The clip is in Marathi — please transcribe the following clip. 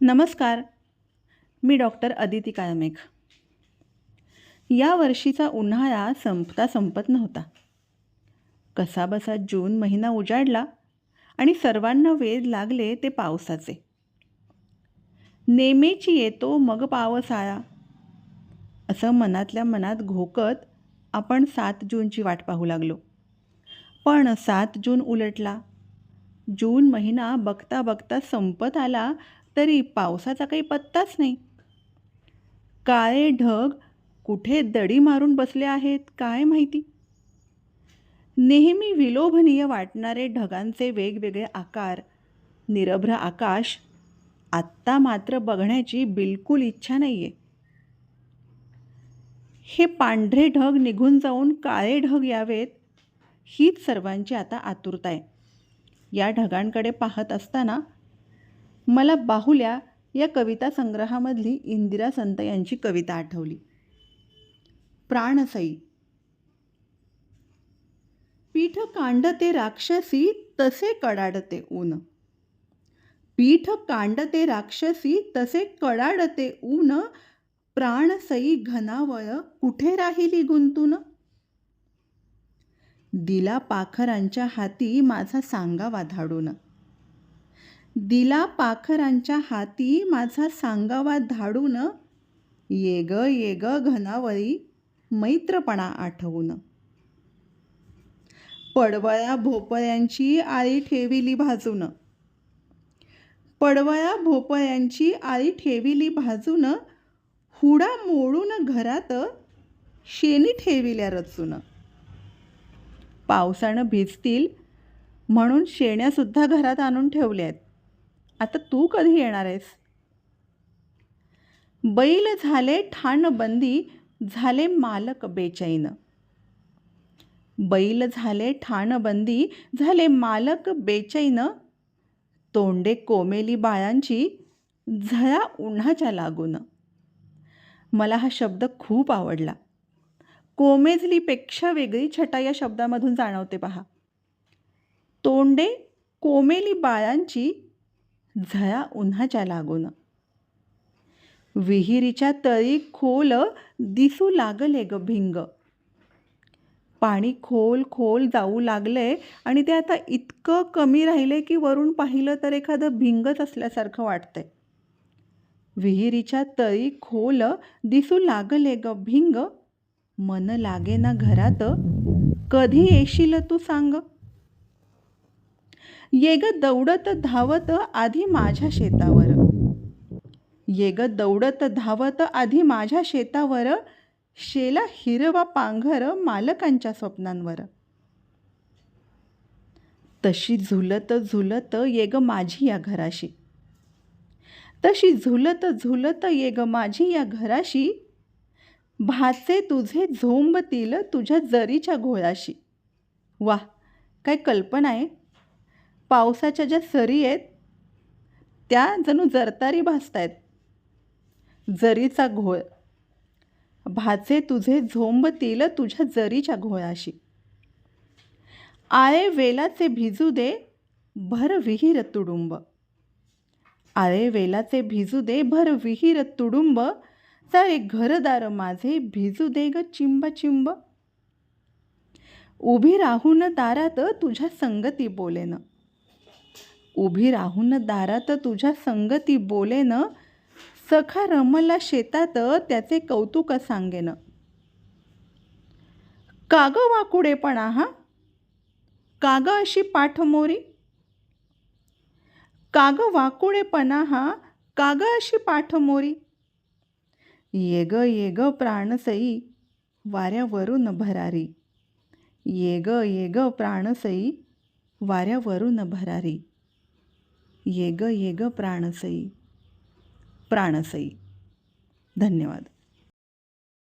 नमस्कार. मी डॉक्टर अदिती काळमेघ. या वर्षीचा उन्हाळा संपता संपत नव्हता. कसाबसा जून महिना उजाडला आणि सर्वांना वेध लागले ते पावसाचे. नेमेची येतो मग पावसाळा असं मनातल्या मनात घोकत आपण 7 जूनची वाट पाहू लागलो. पण 7 जून उलटला. जून महिना बघता बघता संपत आला तरी पावसाचा काही पत्ताच नाही. काळे ढग कुठे दडी मारून बसले आहेत काय माहिती. नेहमी विलोभनीय वाटणारे ढगांचे वेगवेगळे आकार, निरभ्र आकाश आत्ता मात्र बघण्याची बिलकुल इच्छा नाही आहे. हे पांढरे ढग निघून जाऊन काळे ढग यावेत हीच सर्वांची आता आतुरता आहे. या ढगांकडे पाहत असताना मला बाहुल्या या कविता संग्रहामधली इंदिरा संत यांची कविता आठवली. प्राणसई. पीठ कांडते राक्षसी तसे कडाडते ऊन. पीठ कांडते राक्षसी तसे कडाडते ऊन. प्राणसई घनावळ कुठे राहिली गुंतून. दिला पाखरांच्या हाती माझा सांगावा धाडून. दिला पाखरांच्या हाती माझा सांगावा धाडून. ये ग घनावळी मैत्रपणा आठवून. पडवळ्या भोपळ्यांची आळी ठेविली भाजून. पडवळ्या भोपळ्यांची आळी ठेविली भाजून. हुडा मोडून घरात शेणी ठेविल्या रचून. पावसानं भिजतील म्हणून शेण्यासुद्धा घरात आणून ठेवल्या आहेत. आता तू कधी येणार आहेस. बैल झाले ठाणबंदी झाले मालक बेचैन. बैल झाले ठाणबंदी झाले मालक बेचैन. तोंडे कोमेली बाळांची झळा उन्हाच्या लागून. मला हा शब्द खूप आवडला. कोमेजलीपेक्षा वेगळी छटा या शब्दामधून जाणवते पहा. तोंडे कोमेली बाळांची झळा उन्हाच्या लागून. विहिरीच्या तळी खोल दिसू लागले ग भिंग. पाणी खोल खोल जाऊ लागले आणि ते आता इतकं कमी राहिले की वरून पाहिलं तर एखादं भिंगच असल्यासारखं वाटतंय. विहिरीच्या तळी खोल दिसू लागले ग भिंग. मन लागे ना घरात कधी येशील तू सांग. ये ग दौडत धावत आधी माझ्या शेतावर. ये ग दौडत धावत आधी माझ्या शेतावर. शेला हिरवा पांघर मालकांच्या स्वप्नांवर. तशी झुलत झुलत ये ग माझी या घराशी. तशी झुलत झुलत ये ग माझी या घराशी. भाचे तुझे झोंबतील तुझ्या जरीच्या घोळाशी. वाह, काय कल्पना आहे. पावसाच्या ज्या सरी आहेत त्या जणू जरतारी भासतायत. जरीचा घोळ. भाचे तुझे झोंबतील तुझ्या जरीच्या घोळाशी. आळे वेलाचे भिजू दे भर विहीर तुडुंब. आळे वेलाचे भिजू दे भर विहीर तुडुंब. सारे घरदार माझे भिजू दे ग चिंब चिंब. उभी राहून दारात तुझ्या संगती बोलेन. उभी राहून दारात तुझ्या संगती बोलेन. सखा रमला शेतात त्याचे कौतुक सांगेन. काग वाकुडेपणा हा काग अशी पाठमोरी. काग वाकुडेपणा हा काग अशी पाठमोरी. ये ग प्राणसई वाऱ्यावरून भरारी. ये ग प्राणसई वाऱ्यावरून भरारी. ये ग प्राणसई प्राणसई. धन्यवाद.